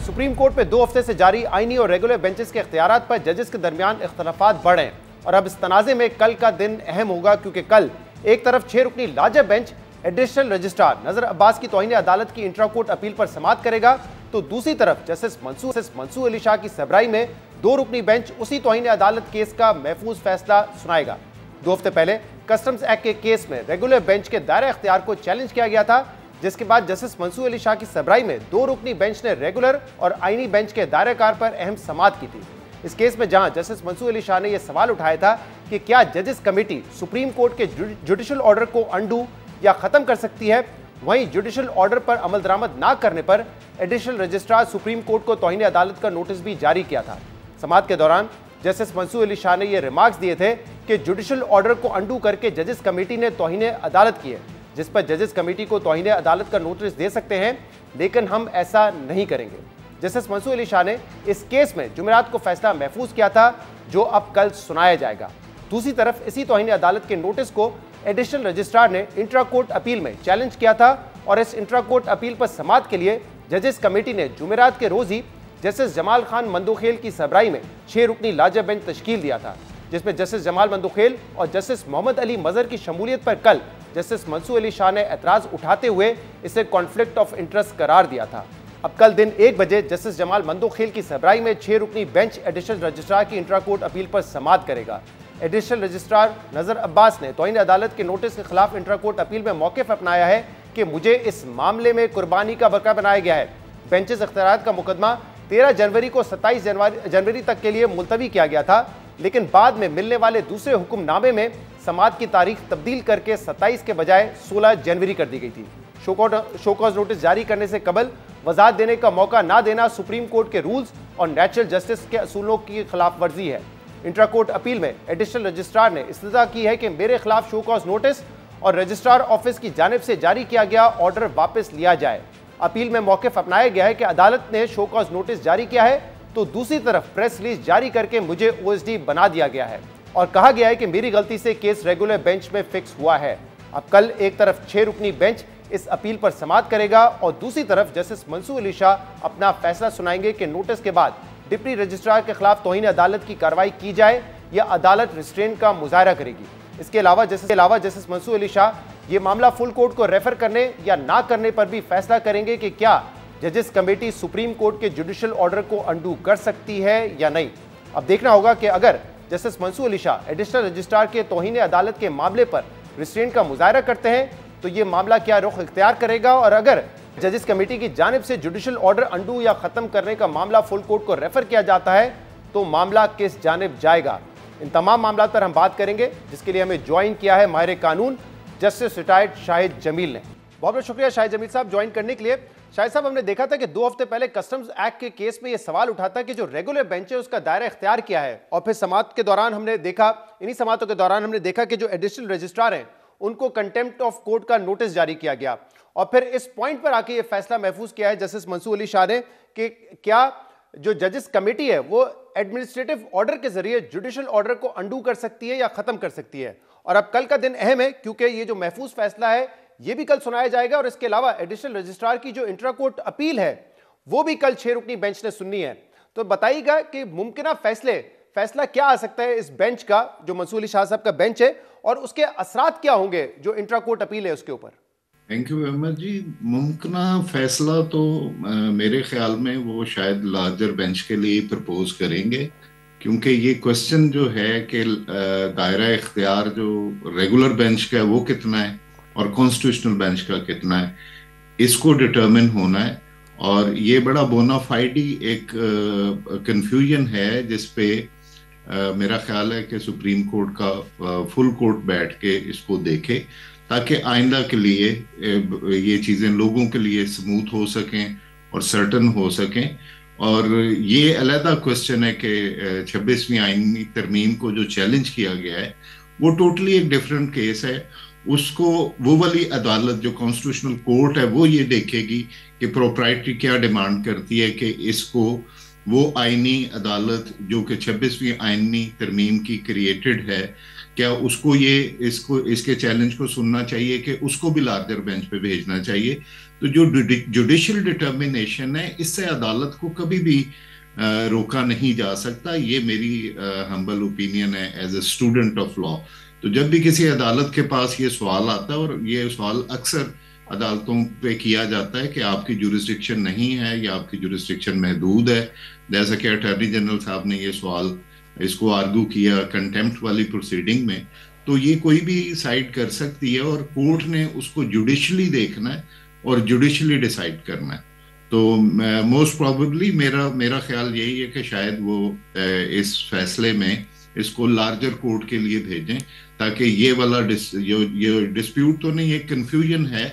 Supreme court में 2 हफ्ते से जारी आईनी और रेगुलर बेंचेस के इख्तियारात पर जजेस के दरमियान इख्तलाफात बढ़े हैं और अब इस तनाज़े में कल का दिन अहम होगा, क्योंकि कल एक तरफ 6 रुकनी लाजब बेंच एडिशनल रजिस्ट्रार नजर अब्बास की तौहीन अदालत की इंट्रा कोर्ट अपील पर समाअत करेगा, तो दूसरी तरफ जस्टिस मंसूर अली शाह की सरबराही में 2 रुकनी बेंच उसी तौहीन अदालत केस का महफूज फैसला सुनाएगा। 2 हफ्ते पहले कस्टम्स एक्ट के केस में रेगुलर बेंच के दायरा इख्तियार को चैलेंज किया गया था, जिसके बाद जस्टिस मंसूर अली शाह की सरबराही में 2 रुकनी बेंच ने रेगुलर और आईनी बेंच के दायरेकार पर अहम समाअत की थी। इस केस में जहां जस्टिस मंसूर अली शाह ने यह सवाल उठाया था कि क्या जजेस कमेटी सुप्रीम कोर्ट के जुडिशल ऑर्डर को अंडू या खत्म कर सकती है, वहीं जुडिशल ऑर्डर पर अमल दरामद ना करने पर एडिशनल रजिस्ट्रार सुप्रीम कोर्ट को तौहीन अदालत का नोटिस भी जारी किया था। समाअत के दौरान जस्टिस मंसूर अली शाह ने यह रिमार्क्स दिए थे कि जुडिशल ऑर्डर को अंडू करके जजेस कमेटी ने तौहीन अदालत की है, जिस पर जजेस कमेटी को तौहीन अदालत का नोटिस दे सकते हैं, लेकिन हम ऐसा नहीं करेंगे। जस्टिस मंसूर अली शाह ने इस केस में जुमेरात को फैसला महफूज किया था, जो अब कल सुनाया जाएगा। दूसरी तरफ इसी तौहीन अदालत के नोटिस को एडिशनल रजिस्ट्रार ने इंट्रा कोर्ट अपील में चैलेंज किया था और इस इंट्रा कोर्ट अपील पर समाअत के लिए जजेस कमेटी ने जुमेरात के रोज ही जस्टिस जमाल खान मंदोखेल की सरबराही में 6 रुकनी लाजब बेंच तश्कील दिया था, जिसमें जस्टिस जमाल मंदोखेल और जस्टिस मोहम्मद अली मजहर की शमूलियत पर कल जस्टिस मंसूर अली शाह ने एतराज उठाते हुए इसे कॉन्फ्लिक्ट ऑफ इंटरेस्ट करार दिया था। अब कल दिन 1 बजे जस्टिस जमाल मंदोखेल की सरबराही में 6 रुकनी बेंच एडिशनल रजिस्ट्रार की इंट्रा कोर्ट अपील पर समाअत करेगा। एडिशनल रजिस्ट्रार नजर अब्बास ने तौहीन अदालत के नोटिस के खिलाफ इंट्रा कोर्ट अपील में मौक़िफ़ अपनाया है कि मुझे इस मामले में कुर्बानी का बरका बनाया गया है। बेंचेस इख्तियारात का मुकदमा 13 जनवरी को 27 जनवरी तक के लिए मुलतवी किया गया था, लेकिन बाद में मिलने वाले दूसरे हुक्मनामे में समाअत की तारीख तब्दील करके 27 के बजाय 16 जनवरी कर दी गई थी। शोकॉज नोटिस जारी करने से कबल वजाहत देने का मौका ना देना सुप्रीम कोर्ट के रूल्स और नेचुरल जस्टिस के असूलों की खिलाफ वर्जी है। इंट्रा कोर्ट अपील में एडिशनल रजिस्ट्रार ने इस्तदा की है कि मेरे खिलाफ शोकॉज नोटिस और रजिस्ट्रार ऑफिस की जानिब से जारी किया गया ऑर्डर वापस लिया जाए। अपील में मौक़िफ़ अपनाया गया है कि अदालत ने शोकॉज नोटिस जारी किया है, तो दूसरी तरफ प्रेस रिलीज जारी करके मुझे ओएसडी बना दिया गया है और कहा गया है कि मेरी गलती से केस रेगुलर बेंच में फिक्स हुआ है। अब कल एक तरफ 6 रुकनी बेंच इस अपील पर समाअत करेगा और दूसरी तरफ जस्टिस मंसूर अली शाह अपना फैसला सुनाएंगे कि नोटिस के बाद डिप्टी रजिस्ट्रार के खिलाफ तौहीन अदालत की कार्रवाई की जाए या अदालत रिस्ट्रेन का मुजाहरा करेगी। इसके अलावा जस्टिस मंसूर अली शाह ये मामला फुल कोर्ट को रेफर करने या ना करने पर भी फैसला करेंगे कि क्या जजेस कमेटी सुप्रीम कोर्ट के जुडिशल ऑर्डर को अंडू कर सकती है या नहीं। अब देखना होगा कि अगर justice Mansoor Ali Shah additional registrar के तौहीन अदालत के मामले पर रिस्ट्रेन का मुजाहरा करते हैं तो ये मामला क्या रुख इख्तियार करेगा, और अगर जजेस कमेटी की जानिब से जुडिशल ऑर्डर अंडू या ख़त्म करने का मामला फुल कोर्ट को रेफर किया जाता है तो मामला किस जानिब जाएगा। इन तमाम मामला पर हम बात करेंगे, जिसके लिए हमें ज्वाइन किया है माहिर कानून जस्टिस रिटायर्ड शाहिद जमील ने। बहुत बहुत शुक्रिया शाहिद जमील साहब ज्वाइन करने के लिए। शाहिद साहब, हमने देखा था कि 2 हफ्ते पहले कस्टम्स एक्ट के केस में यह सवाल उठा था कि जो रेगुलर बेंच है उसका दायरा इख्तियार किया है, और फिर समाअत के दौरान हमने देखा, इन्हीं समाअतों के दौरान हमने देखा कि जो एडिशनल रजिस्ट्रार हैं उनको कंटेम्प्ट ऑफ कोर्ट का नोटिस जारी किया गया, और फिर इस पॉइंट पर आके ये फैसला महफूज किया है जस्टिस मंसूर अली शाह ने कि क्या जो जजेस कमेटी है वो एडमिनिस्ट्रेटिव ऑर्डर के जरिए जुडिशल ऑर्डर को अंडू कर सकती है या खत्म कर सकती है। और अब कल का दिन अहम है, क्योंकि ये जो महफूज फैसला है ये भी कल सुनाया जाएगा, और इसके अलावा एडिशनल रजिस्ट्रार की जो इंट्रा कोर्ट अपील है वो भी कल 6 रुकनी बेंच ने सुननी है। तो बताइएगा कि मुमकिन फैसला क्या आ सकता है इस बेंच का, जो मंसूर अली शाह साहब का बेंच है, और उसके असरात क्या होंगे जो इंट्रा कोर्ट अपील है उसके ऊपर। थैंक यू अहमद जी। मुमकिन फैसला तो मेरे ख्याल में वो शायद लार्जर बेंच के लिए प्रपोज करेंगे, क्योंकि ये क्वेश्चन जो है कि दायरा इख्तियार जो रेगुलर बेंच का है वो कितना है और कॉन्स्टिट्यूशनल बेंच का कितना है, इसको डिटरमिन होना है। और ये बड़ा बोनाफाइडी एक कंफ्यूजन है जिसपे मेरा ख्याल है कि सुप्रीम कोर्ट का फुल कोर्ट बैठ के इसको देखे, ताकि आइंदा के लिए ये चीज़ें लोगों के लिए स्मूथ हो सकें और सर्टन हो सकें। और ये अलहदा क्वेश्चन है कि 26वीं आईनी तरमीम को जो चैलेंज किया गया है वो टोटली एक डिफरेंट केस है। उसको वो वाली अदालत जो कॉन्स्टिट्यूशनल कोर्ट है वो ये देखेगी कि प्रोप्राइटरी क्या डिमांड करती है कि इसको वो आईनी अदालत जो कि 26वीं आईनी तरमीम की क्रिएटेड है, क्या उसको इसके चैलेंज को सुनना चाहिए कि उसको भी लार्जर बेंच पे भेजना चाहिए। تو جو جوڈیشل ڈٹرمنیشن ہے اس سے عدالت کو کبھی بھی روکا نہیں جا سکتا. یہ میری ہمبل اوپینین ہے as a student of law. تو جب بھی کسی عدالت کے پاس یہ سوال آتا ہے، اور یہ سوال اکثر عدالتوں پہ کیا جاتا ہے کہ آپ کی جورسڈکشن نہیں ہے یا آپ کی جورسڈکشن محدود ہے، جیسا کہ اٹارنی جنرل صاحب نے یہ سوال اس کو آرگو کیا کنٹیمپٹ والی پروسیڈنگ میں، تو یہ کوئی بھی سائڈ کر سکتی ہے اور کورٹ نے اس کو جوڈیشلی دیکھنا ہے اور جوڈیشلی ڈیسائیڈ کرنا ہے. تو موسٹ پروبیبلی میرا خیال یہی ہے کہ شاید وہ اس فیصلے میں اس کو لارجر کورٹ کے لیے بھیجیں، تاکہ یہ والا یہ ڈسپیوٹ تو نہیں، ایک کنفیوژن ہے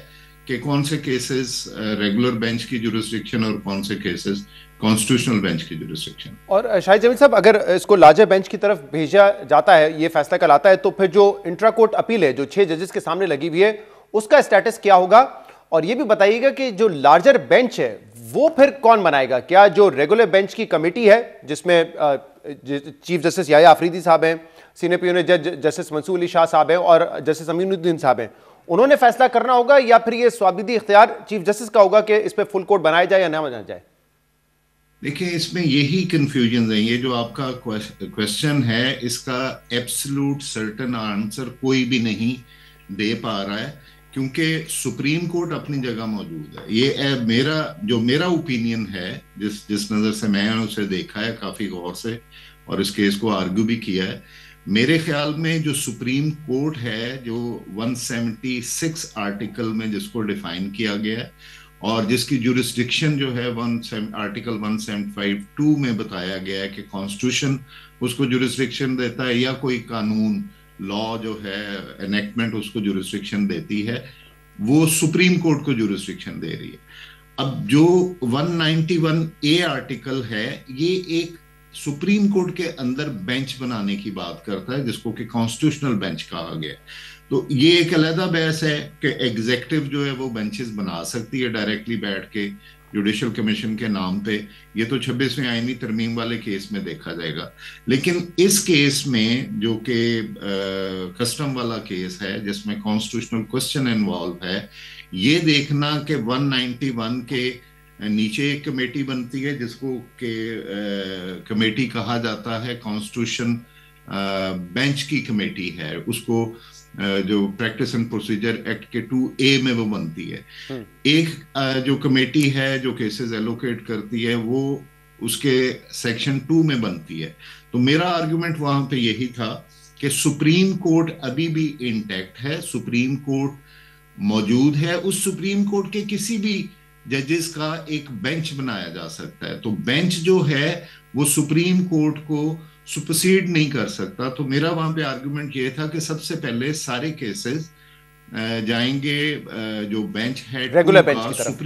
کہ کون سے کیسز ریگولر بینچ کی جورسڈکشن اور کون سے کیسز کانسٹیٹیوشنل بینچ کی جورسڈکشن. اور شاہد جمیل صاحب، اگر اس کو لارجر بینچ کی طرف بھیجا جاتا ہے، یہ فیصلہ کل آتا ہے، تو پھر جو انٹرا کورٹ اپیل ہے جو 6 ججز کے سامنے لگی ہوئی ہے، اس کا اسٹیٹس کیا ہوگا؟ اور یہ بھی بتائیے گا کہ جو لارجر بینچ ہے وہ پھر کون بنائے گا؟ کیا جو ریگولر بینچ کی کمیٹی ہے جس میں چیف جسٹس یحییٰ آفریدی صاحب ہیں، سینئر پیونر جج جسٹس منصور علی شاہ صاحب ہیں اور جسٹس امین الدین صاحب ہیں، انہوں نے فیصلہ کرنا ہوگا، یا پھر یہ سوابدی اختیار چیف جسٹس کا ہوگا کہ اس پہ فل کورٹ بنایا جائے یا نہ بنایا جائے؟ دیکھیں، اس میں یہی کنفیوژن ہے. یہ جو آپ کا کوشچن ہے اس کا ایبسلوٹ سرٹن آنسر کوئی بھی نہیں دے پا رہا ہے، کیونکہ سپریم کورٹ اپنی جگہ موجود ہے. یہ میرا اوپینین ہے، جس نظر سے میں نے اسے دیکھا ہے کافی غور سے اور اس کیس کو آرگو بھی کیا ہے، میرے خیال میں جو سپریم کورٹ ہے، جو 176 آرٹیکل میں جس کو ڈیفائن کیا گیا ہے اور جس کی جورسڈکشن جو ہے آرٹیکل 175(2) میں بتایا گیا ہے کہ کانسٹیٹیوشن اس کو جورسڈکشن دیتا ہے یا کوئی قانون لا جو ہے انیکٹمنٹ اس کو جورسڈکشن دیتی ہے، وہ سپریم کورٹ کو جورسڈکشن دے رہی ہے. اب جو 191(a) آرٹیکل ہے، یہ ایک سپریم کورٹ کے اندر بینچ بنانے کی بات کرتا ہے جس کو کہ کانسٹیٹیوشنل بینچ کہا گیا. تو یہ ایک علیحدہ بحث ہے کہ ایگزیکٹو جو ہے وہ بینچز بنا سکتی ہے ڈائریکٹلی بیٹھ کے جوڈیشل کمیشن کے نام پہ. یہ تو 26ویں آئینی ترمیم والے کیس میں دیکھا جائے گا. لیکن اس کیس میں جو کہ کسٹم والا کیس ہے جس میں کانسٹیٹیوشنل کوسچن انوالو ہے، یہ دیکھنا کہ 191 کے نیچے ایک کمیٹی بنتی ہے جس کو کہ کمیٹی کہا جاتا ہے، کانسٹیٹیوشن بینچ کی کمیٹی ہے، اس کو جو پریکٹس اینڈ پروسیجر ایکٹ کے 2A میں وہ بنتی ہے. ایک جو کمیٹی ہے جو کیسز ایلوکیٹ کرتی ہے وہ اس کے سیکشن 2 میں بنتی ہے. تو میرا آرگومنٹ وہاں پہ یہی تھا کہ سپریم کورٹ ابھی بھی انٹیکٹ ہے، سپریم کورٹ موجود ہے، اس سپریم کورٹ کے کسی بھی ججز کا ایک بینچ بنایا جا سکتا ہے. تو بینچ جو ہے وہ سپریم کورٹ کو سپرسیڈ نہیں کر سکتا. تو میرا وہاں پہ آرگومنٹ یہ تھا کہ سب سے پہلے سارے کیسز جائیں گے جو بینچ ہے ریگولر بینچ کی طرف،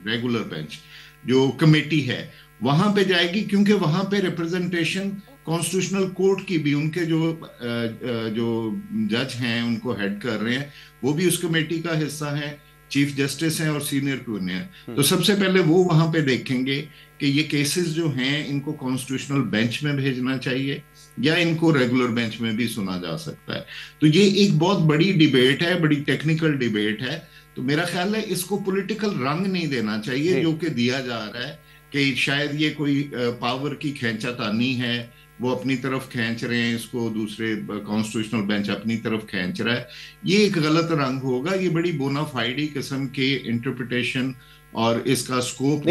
ریگولر بینچ جو کمیٹی ہے وہاں پہ جائے گی، کیونکہ وہاں پہ ریپرزنٹیشن کانسٹیٹیوشنل کورٹ کی بھی، ان کے جو جج ہیں ان کو ہیڈ کر رہے ہیں وہ بھی اس کمیٹی کا حصہ ہیں، چیف جسٹس ہیں اور سینئر پیونر. تو سب سے پہلے وہ وہاں پہ دیکھیں گے کہ یہ کیسز جو ہیں ان کو کانسٹیٹیوشنل بینچ میں بھیجنا چاہیے یا ان کو ریگولر بینچ میں بھی سنا جا سکتا ہے. تو یہ ایک بہت بڑی ڈیبیٹ ہے، بڑی ٹیکنیکل ڈیبیٹ ہے. تو میرا خیال ہے اس کو پولیٹیکل رنگ نہیں دینا چاہیے جو کہ دیا جا رہا ہے کہ شاید یہ کوئی پاور کی کھینچا تانی ہے، وہ اپنی طرف کھینچ رہے ہیں اس کو، دوسرے کانسٹیٹیوشنل بینچ اپنی طرف کھینچ رہا ہے. یہ ایک غلط رنگ ہوگا. یہ بڑی بونا فائیڈی قسم کے انٹرپریٹیشن اور اس کا سکوپ